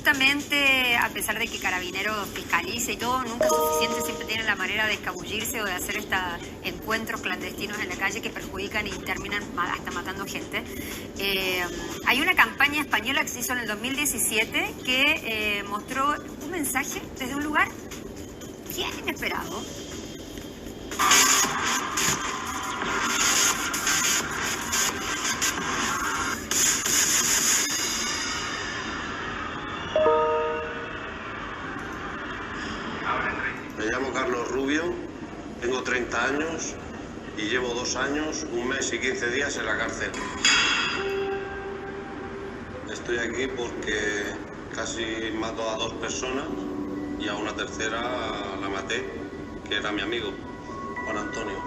justamente, a pesar de que Carabineros fiscaliza y todo, nunca es suficiente, siempre tienen la manera de escabullirse o de hacer estos encuentros clandestinos en la calle que perjudican y terminan hasta matando gente. Hay una campaña española que se hizo en el 2017 que mostró un mensaje desde un lugar bien inesperado. Me llamo Carlos Rubio, tengo 30 años y llevo 2 años, 1 mes y 15 días en la cárcel. Estoy aquí porque casi mato a 2 personas y a una tercera la maté, que era mi amigo, Juan Antonio.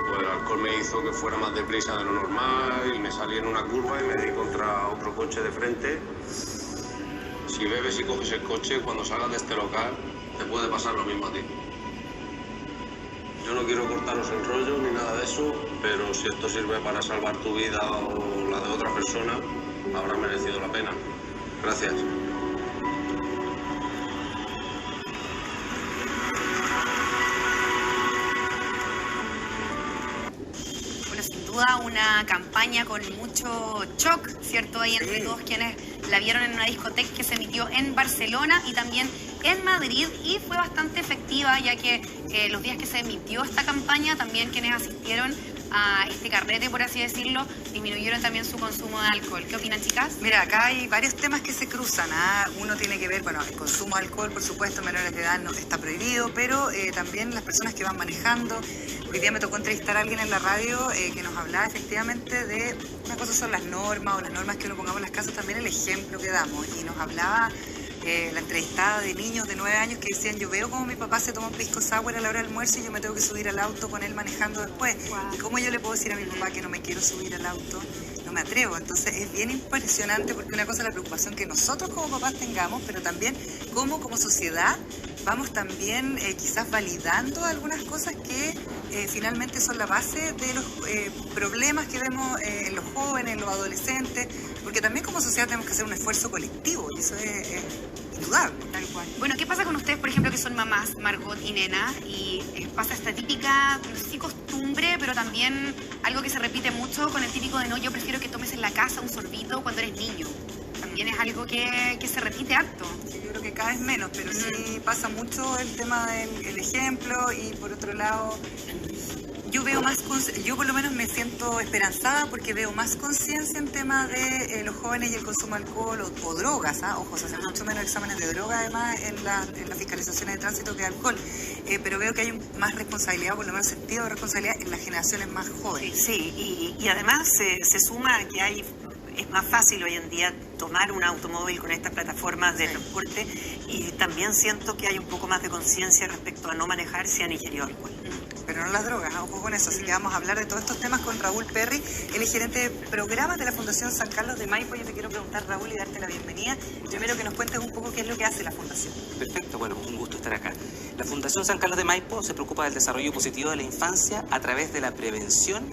Pues el alcohol me hizo que fuera más deprisa de lo normal y me salí en una curva y me di contra otro coche de frente. Si bebes y coges el coche, cuando salgas de este local, te puede pasar lo mismo a ti. Yo no quiero cortaros el rollo ni nada de eso, pero si esto sirve para salvar tu vida o la de otra persona, habrá merecido la pena. Gracias. Sin duda una campaña con mucho shock, ¿cierto? Ahí entre todos quienes la vieron en una discoteca que se emitió en Barcelona y también en Madrid, y fue bastante efectiva, ya que los días que se emitió esta campaña, también quienes asistieron a este carrete, por así decirlo, disminuyeron también su consumo de alcohol. ¿Qué opinan, chicas? Mira, acá hay varios temas que se cruzan. Uno tiene que ver, bueno, el consumo de alcohol, por supuesto, menores de edad no está prohibido, pero también las personas que van manejando. Hoy día me tocó entrevistar a alguien en la radio que nos hablaba efectivamente de, una cosa son las normas o las normas que uno pongamos en las casas, también el ejemplo que damos. Y nos hablaba la entrevistada de niños de 9 años que decían: yo veo como mi papá se toma un pisco sour a la hora del almuerzo y yo me tengo que subir al auto con él manejando después. Wow. ¿Y cómo yo le puedo decir a mi papá que no me quiero subir al auto? No me atrevo. Entonces es bien impresionante, porque una cosa es la preocupación que nosotros como papás tengamos, pero también cómo como sociedad vamos también quizás validando algunas cosas que finalmente son la base de los problemas que vemos en los jóvenes, en los adolescentes, porque también como sociedad tenemos que hacer un esfuerzo colectivo y eso es indudable. Tal cual. Bueno, ¿qué pasa con ustedes, por ejemplo, que son mamás, Margot y Nena, y pasa esta típica, no sé si costumbre, pero también algo que se repite mucho con el típico de: no, yo prefiero que tomes en la casa un sorbito cuando eres niño? También es algo que se repite harto. Sí, yo creo que cada vez menos, pero sí pasa mucho el tema del ejemplo. Y por otro lado, yo por lo menos me siento esperanzada porque veo más conciencia en temas de los jóvenes y el consumo de alcohol o drogas. Ojo, se hacen mucho menos exámenes de droga además en las fiscalizaciones de tránsito que de alcohol. Pero veo que hay más responsabilidad, por lo menos sentido de responsabilidad en las generaciones más jóvenes. Sí, y además se suma a que es más fácil hoy en día tomar un automóvil con estas plataformas de transporte, y también siento que hay un poco más de conciencia respecto a no manejar si han ingerido alcohol. Pero no las drogas, ojo con eso. Así que vamos a hablar de todos estos temas con Raúl Perry, él es gerente de programas de la Fundación San Carlos de Maipo. Yo te quiero preguntar, Raúl, y darte la bienvenida. Primero que nos cuentes un poco qué es lo que hace la Fundación. Perfecto, bueno, un gusto estar acá. La Fundación San Carlos de Maipo se preocupa del desarrollo positivo de la infancia a través de la prevención,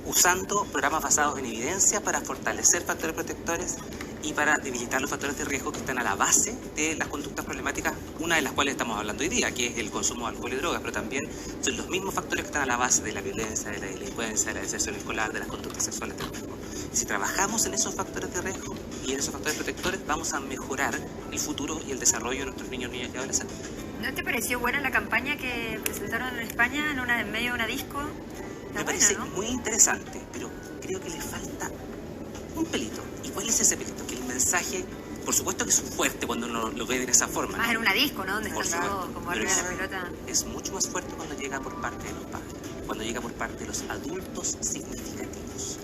usando programas basados en evidencia para fortalecer factores protectores y para debilitar los factores de riesgo que están a la base de las conductas problemáticas, una de las cuales estamos hablando hoy día, que es el consumo de alcohol y drogas, pero también son los mismos factores que están a la base de la violencia, de la delincuencia, de la deserción escolar, de las conductas sexuales del riesgo. Si trabajamos en esos factores de riesgo y en esos factores protectores, vamos a mejorar el futuro y el desarrollo de nuestros niños, niñas y adolescentes. ¿No te pareció buena la campaña que presentaron en España en medio de una disco? Me parece muy interesante, pero creo que le falta un pelito. ¿Y cuál es ese pelito? Que el mensaje, por supuesto que es fuerte cuando uno lo ve de esa forma. Más en una disco, ¿no? Donde por están supuesto, todos como arriba de la pelota. Es mucho más fuerte cuando llega por parte de los padres, cuando llega por parte de los adultos significativos,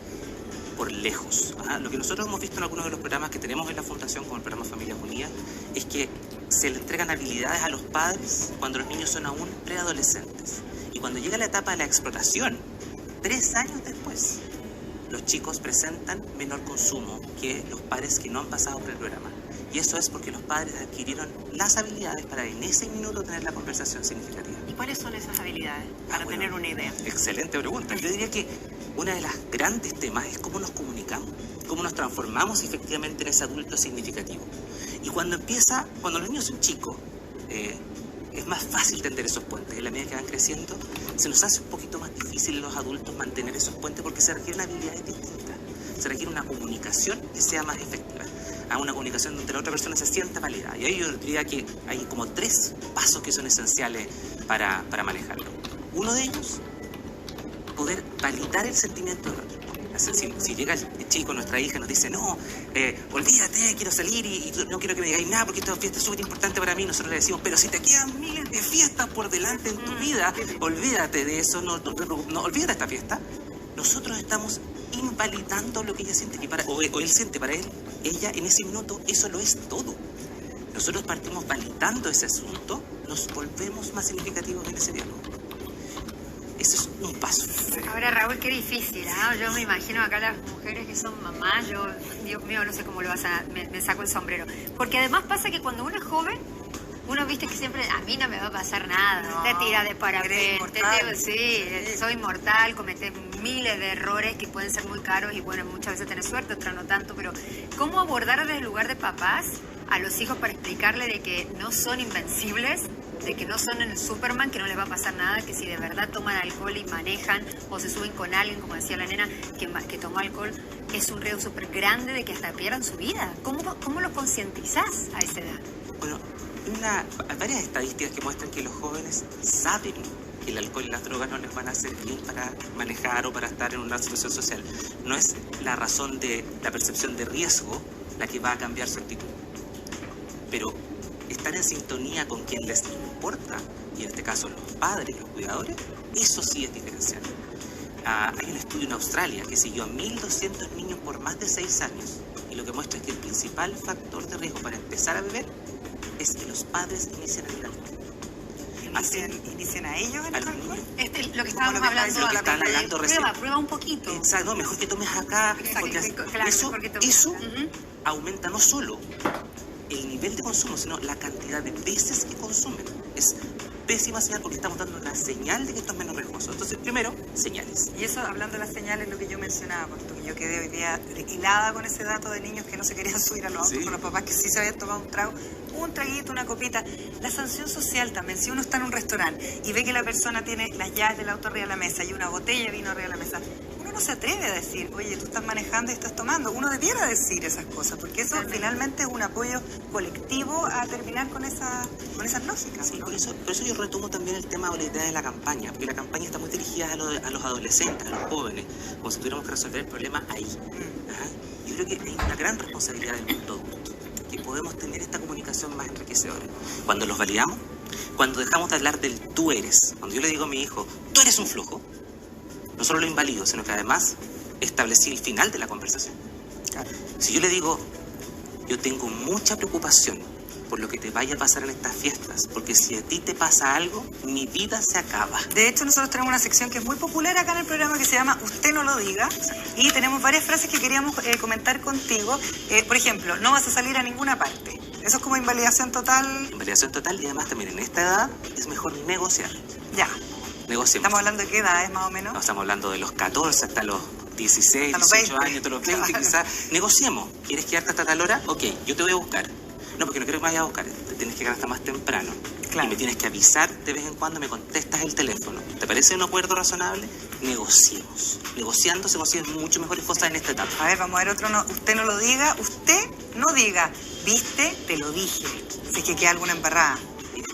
por lejos. Lo que nosotros hemos visto en algunos de los programas que tenemos en la Fundación, como el programa Familias Unidas, es que se le entregan habilidades a los padres cuando los niños son aún preadolescentes. Y cuando llega la etapa de la explotación, 3 años después, los chicos presentan menor consumo que los padres que no han pasado por el programa. Y eso es porque los padres adquirieron las habilidades para en ese minuto tener la conversación significativa. ¿Y cuáles son esas habilidades? Para tener una idea. Excelente pregunta. Yo diría que una de las grandes temas es cómo nos comunicamos. cómo nos transformamos efectivamente en ese adulto significativo. Y cuando los niños son chicos, es más fácil tender esos puentes. En la medida que van creciendo, se nos hace un poquito más difícil a los adultos mantener esos puentes porque se requieren habilidades distintas. Se requiere una comunicación que sea más efectiva. Una comunicación donde la otra persona se sienta validada. Y ahí yo diría que hay como 3 pasos que son esenciales para manejarlo. Uno de ellos, poder validar el sentimiento del otro. Si llega el chico, nuestra hija, nos dice, no, olvídate, quiero salir y no quiero que me digáis nada porque esta fiesta es súper importante para mí, nosotros le decimos, pero si te quedan miles de fiestas por delante en tu vida, olvídate de eso, no olvídate de esta fiesta. Nosotros estamos invalidando lo que ella siente, o él siente para él, ella en ese minuto, eso lo es todo. Nosotros partimos validando ese asunto, nos volvemos más significativos en ese diálogo. Ese es un paso. Ahora, Raúl, qué difícil, ¿no? Yo me imagino acá las mujeres que son mamás, Dios mío, no sé cómo lo vas a... Me saco el sombrero. Porque además pasa que cuando uno es joven, uno viste que siempre, a mí no me va a pasar nada. No, te tira de parapente, sí, soy inmortal, cometés miles de errores que pueden ser muy caros y bueno, muchas veces tenés suerte, otras no tanto, pero ¿cómo abordar desde el lugar de papás a los hijos para explicarle de que no son invencibles, de que no son el Superman, que no les va a pasar nada, que si de verdad toman alcohol y manejan o se suben con alguien, como decía la nena, que tomó alcohol, es un riesgo súper grande de que hasta pierdan su vida? ¿Cómo lo concientizás a esa edad? Bueno, hay varias estadísticas que muestran que los jóvenes saben que el alcohol y las drogas no les van a hacer bien para manejar o para estar en una situación social. No es la razón de la percepción de riesgo la que va a cambiar su actitud. Pero estar en sintonía con quien les importa, y en este caso los padres, los cuidadores, eso sí es diferencial. Hay un estudio en Australia que siguió a 1.200 niños por más de 6 años y lo que muestra es que el principal factor de riesgo para empezar a beber es que los padres inician el alcohol. ¿Inician a ellos en a el los alcohol? niños. Lo que estábamos hablando, Lo que estaban hablando recién. Prueba un poquito. Exacto, mejor que tomes acá, porque Claro, eso mejor que tomes acá. aumenta no solo el nivel de consumo, sino la cantidad de veces que consumen. Es pésima señal porque estamos dando una señal de que esto es menos riesgoso. Entonces, primero, señales. Y eso, hablando de las señales, lo que yo mencionaba, porque yo quedé hoy día helada con ese dato de niños que no se querían subir a los autos, Sí. con los papás que sí se habían tomado un traguito, una copita. La sanción social también, si uno está en un restaurante y ve que la persona tiene las llaves del auto arriba de la mesa y una botella de vino arriba de la mesa, uno no se atreve a decir, oye, tú estás manejando y estás tomando. Uno debiera decir esas cosas, porque eso finalmente es un apoyo colectivo a terminar con esas lógicas. Sí, ¿no? por eso yo retomo también el tema o la idea de la campaña, porque la campaña está muy dirigida a los adolescentes, a los jóvenes, como si tuviéramos que resolver el problema ahí. Ajá. Yo creo que hay una gran responsabilidad del mundo adulto, que podemos tener esta comunicación más enriquecedora. Cuando los validamos, cuando dejamos de hablar del tú eres, cuando yo le digo a mi hijo, tú eres un flojo, no solo lo invalido, sino que además establecí el final de la conversación. Claro. Si yo le digo, yo tengo mucha preocupación por lo que te vaya a pasar en estas fiestas, porque si a ti te pasa algo, mi vida se acaba. De hecho, nosotros tenemos una sección que es muy popular acá en el programa que se llama Usted no lo diga, y tenemos varias frases que queríamos comentar contigo. Por ejemplo, no vas a salir a ninguna parte. Eso es como invalidación total. Invalidación total, y además también en esta edad es mejor negociar. Ya. Negociemos. Estamos hablando de qué edades más o menos. No, estamos hablando de los 14 hasta los 16, Hasta los 18 20. años, hasta los 20 Claro. quizás. Negociemos. ¿Quieres quedarte hasta tal hora? Ok, yo te voy a buscar. No, porque no quiero que me vayas a buscar. Te tienes que quedar hasta más temprano. Claro. Y me tienes que avisar de vez en cuando, me contestas el teléfono. ¿Te parece un acuerdo razonable? Negociemos. Negociando se consiguen mucho mejores cosas en esta etapa. A ver, vamos a ver otro. No, usted no lo diga. Usted no diga. ¿Viste? Te lo dije. Si es que queda alguna embarrada.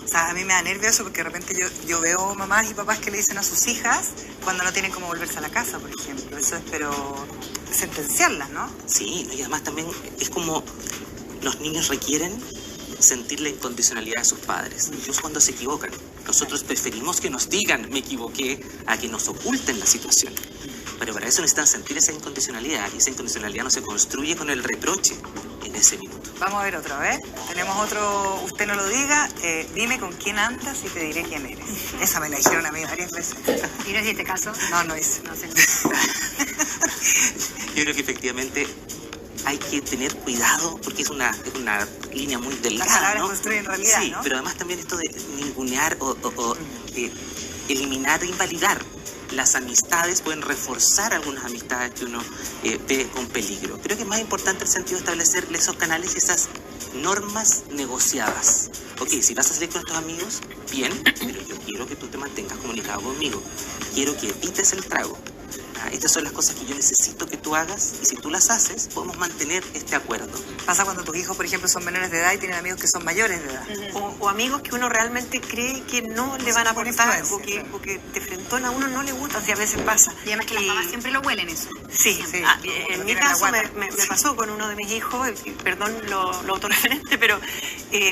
O sea, a mí me da nervio eso porque de repente yo veo mamás y papás que le dicen a sus hijas cuando no tienen cómo volverse a la casa, por ejemplo. Eso es, pero sentenciarlas, ¿no? Sí, y además también es como los niños requieren sentir la incondicionalidad de sus padres, incluso cuando se equivocan. Nosotros preferimos que nos digan me equivoqué a que nos oculten la situación. Pero para eso necesitan sentir esa incondicionalidad, y esa incondicionalidad no se construye con el reproche en ese minuto. Vamos a ver otro, ¿ves? Tenemos otro, usted no lo diga, dime con quién andas y te diré quién eres. Esa me la dijeron a mí varias veces. ¿Y no hiciste caso? No hice. No sé. Yo creo que efectivamente hay que tener cuidado porque es una línea muy delgada, Las palabras ¿no? construyen realidad, sí, ¿no? pero además también esto de ningunear o eliminar e invalidar las amistades pueden reforzar algunas amistades que uno ve con peligro. Creo que es más importante el sentido de establecer esos canales y esas normas negociadas. Ok, si vas a salir con estos amigos, bien, pero yo quiero que tú te mantengas comunicado conmigo. Quiero que evites el trago. Estas son las cosas que yo necesito que tú hagas, y si tú las haces, podemos mantener este acuerdo. Pasa cuando tus hijos, por ejemplo, son menores de edad y tienen amigos que son mayores de edad. O amigos que uno realmente cree que no le van a aportar, o que de frentón a uno no le gusta, o sea, a veces pasa. Y además que las mamás siempre lo huelen eso. Sí, Sí. En mi caso me pasó con uno de mis hijos, perdón lo autorreferente, pero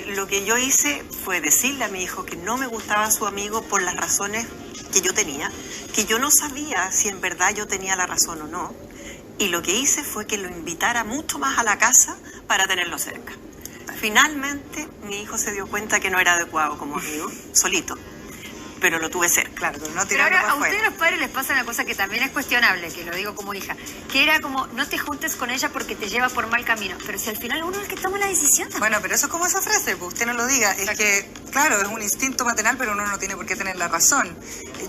lo que yo hice fue decirle a mi hijo que no me gustaba su amigo por las razones que yo tenía, que yo no sabía si en verdad yo tenía la razón o no, y lo que hice fue que lo invitara mucho más a la casa para tenerlo cerca. Finalmente mi hijo se dio cuenta que no era adecuado como amigo, solito, pero lo tuve cerca. Claro, pero no Pero tirarlo ahora para a ustedes afuera. los padres les pasa una cosa que también es cuestionable, que lo digo como hija, que era como, no te juntes con ella porque te lleva por mal camino. Pero si al final uno es el que toma la decisión. Bueno, pero eso es como esa frase, pues usted no lo diga. Es que, claro, es un instinto maternal, pero uno no tiene por qué tener la razón.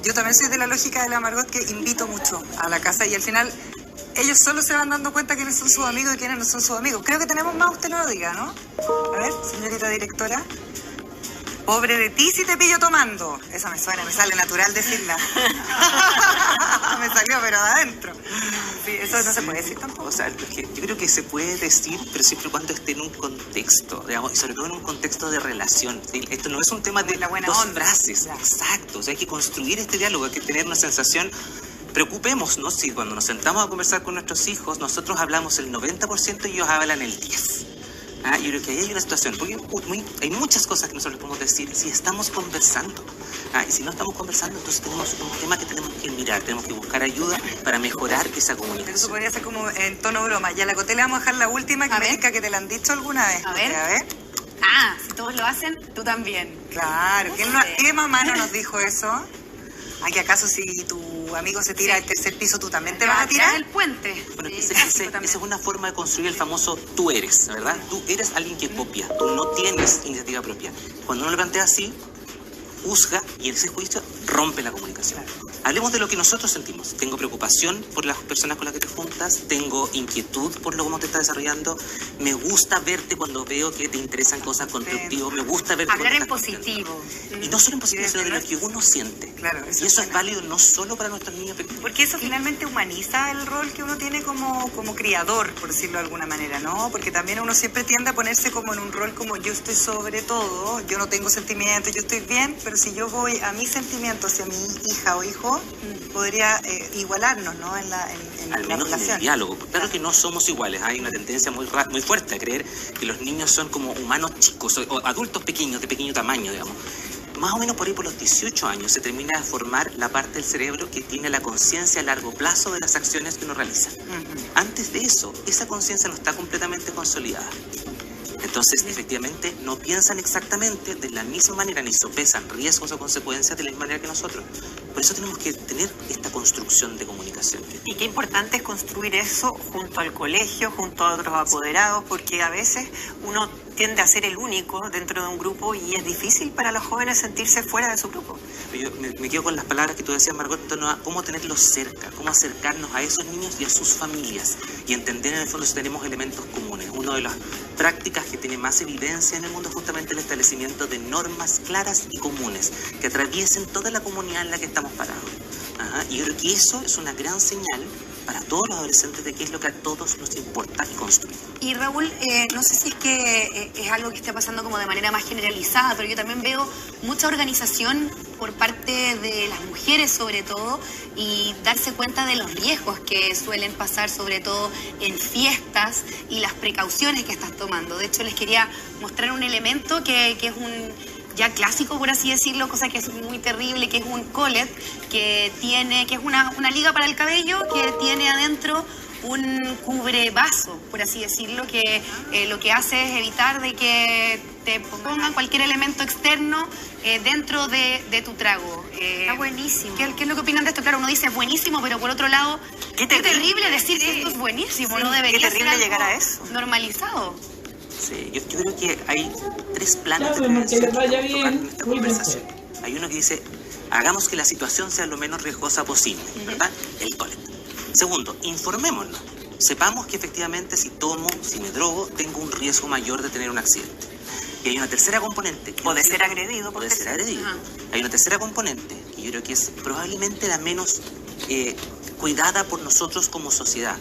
Yo también soy de la lógica de la Margot, que invito mucho a la casa y al final ellos solo se van dando cuenta quiénes son sus amigos y quiénes no son sus amigos. Creo que tenemos más, usted no lo diga, ¿no? A ver, señorita directora. Pobre de ti si te pillo tomando. Esa me suena, me sale natural decirla. Me salió, pero de adentro. Sí, eso no se puede decir tampoco. O sea, yo creo que se puede decir, pero siempre y cuando esté en un contexto, digamos, y sobre todo en un contexto de relación. ¿Sí? Esto no es un tema de La buena dos onda. frases. Claro. Exacto. O sea, hay que construir este diálogo, hay que tener una sensación. Preocupémonos si cuando nos sentamos a conversar con nuestros hijos, nosotros hablamos el 90% y ellos hablan el 10%. Yo creo que ahí hay una situación, porque hay muchas cosas que nosotros podemos decir si estamos conversando. Y si no estamos conversando, entonces tenemos un tema que tenemos que mirar, tenemos que buscar ayuda para mejorar esa Pero eso comunicación. podría ser como en tono broma. Ya la Coté le vamos a dejar la última, que A me ver. diga que te la han dicho alguna vez. A ver. Coté, a ver. Ah, si todos lo hacen, tú también. Claro. ¿Qué mamá no nos dijo eso? ¿Que acaso si tu amigo se tira al tercer piso, tú también te vas a tirar? el puente. Bueno, Sí, esa tú también. es una forma de construir el famoso tú eres, ¿verdad? Tú eres alguien que copia, tú no tienes iniciativa propia. Cuando uno lo plantea así, juzga y ese juicio rompe la comunicación. Hablemos de lo que nosotros sentimos. Tengo preocupación por las personas con las que te juntas, tengo inquietud por lo cómo te estás desarrollando, me gusta verte cuando veo que te interesan cosas constructivas, me gusta verte Hablar en cuando estás positivo. contento. Y no solo en positivo, Y sino de lo desde que uno siente. Claro, Y eso eso es suena. válido no solo para nuestros niños pequeños. Porque eso finalmente humaniza el rol que uno tiene como criador, por decirlo de alguna manera, ¿no? Porque también uno siempre tiende a ponerse como en un rol como yo estoy sobre todo, yo no tengo sentimientos, yo estoy bien, pero si yo voy a mis sentimientos hacia mi hija o hijo, podría igualarnos, ¿no? En la Al menos en el relación. diálogo. Claro que no somos iguales. Hay una tendencia muy fuerte a creer que los niños son como humanos chicos o adultos pequeños, de pequeño tamaño, digamos. Más o menos por ahí, por los 18 años, se termina de formar la parte del cerebro que tiene la conciencia a largo plazo de las acciones que uno realiza. Antes de eso, esa conciencia no está completamente consolidada. Entonces, efectivamente, no piensan exactamente de la misma manera, ni sopesan riesgos o consecuencias de la misma manera que nosotros. Por eso tenemos que tener esta construcción de comunicación. Y qué importante es construir eso junto al colegio, junto a otros apoderados, porque a veces uno tiende a ser el único dentro de un grupo y es difícil para los jóvenes sentirse fuera de su grupo. Yo me quedo con las palabras que tú decías, Margot, en torno a cómo tenerlos cerca, cómo acercarnos a esos niños y a sus familias y entender en el fondo si tenemos elementos comunes. Una de las prácticas que tiene más evidencia en el mundo es justamente el establecimiento de normas claras y comunes que atraviesen toda la comunidad en la que estamos parados. Y yo creo que eso es una gran señal para todos los adolescentes de qué es lo que a todos nos importa y construir. Y Raúl, no sé si es que es algo que está pasando como de manera más generalizada, pero yo también veo mucha organización por parte de las mujeres sobre todo y darse cuenta de los riesgos que suelen pasar sobre todo en fiestas y las precauciones que estás tomando. De hecho, les quería mostrar un elemento que es un ya clásico, por así decirlo, cosa que es muy terrible, que es un collet, que es una liga para el cabello, que tiene adentro un cubrevaso, por así decirlo, que lo que hace es evitar de que te pongan cualquier elemento externo dentro de tu trago. Está buenísimo. ¿Qué es lo que opinan de esto? Claro, uno dice es buenísimo, pero por otro lado, qué terrible decir que esto es buenísimo, Sí, no debería qué terrible ser algo llegar a eso. normalizado. Sí, yo creo que hay tres planos Ya, de bueno, que prevención les vaya que estamos tocando bien, en esta cuídense. conversación. Hay uno que dice, hagamos que la situación sea lo menos riesgosa posible, ¿verdad? El TOLET. Segundo, informémonos. Sepamos que efectivamente si tomo, si me drogo, tengo un riesgo mayor de tener un accidente. Y hay una tercera componente. O de ser agredido. O de ser agredido. Hay una tercera componente, que yo creo que es probablemente la menos cuidada por nosotros como sociedad.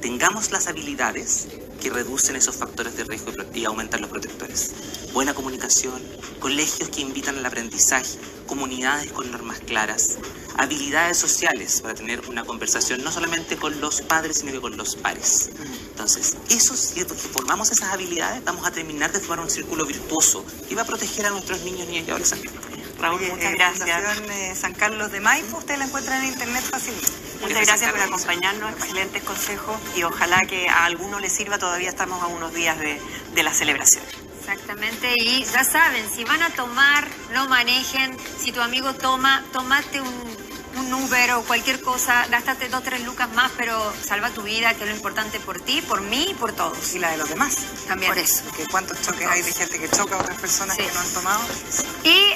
Tengamos las habilidades que reducen esos factores de riesgo y aumentan los protectores. Buena comunicación, colegios que invitan al aprendizaje, comunidades con normas claras, habilidades sociales para tener una conversación no solamente con los padres, sino que con los pares. Entonces, si formamos esas habilidades, vamos a terminar de formar un círculo virtuoso que va a proteger a nuestros niños, niñas y adolescentes. Raúl, muchas gracias. Fundación San Carlos de Maipo, ustedes la encuentran en internet fácilmente. Muchas gracias por acompañarnos, excelentes consejos y ojalá que a alguno les sirva. Todavía estamos a unos días de la celebración. Exactamente, y ya saben, si van a tomar, no manejen. Si tu amigo toma, tomate un Uber o cualquier cosa, gástate 2 o 3 lucas más, pero salva tu vida, que es lo importante por ti, por mí y por todos. Y la de los demás. También. Por eso. Porque cuántos choques hay de gente que choca a otras personas que no han tomado. Y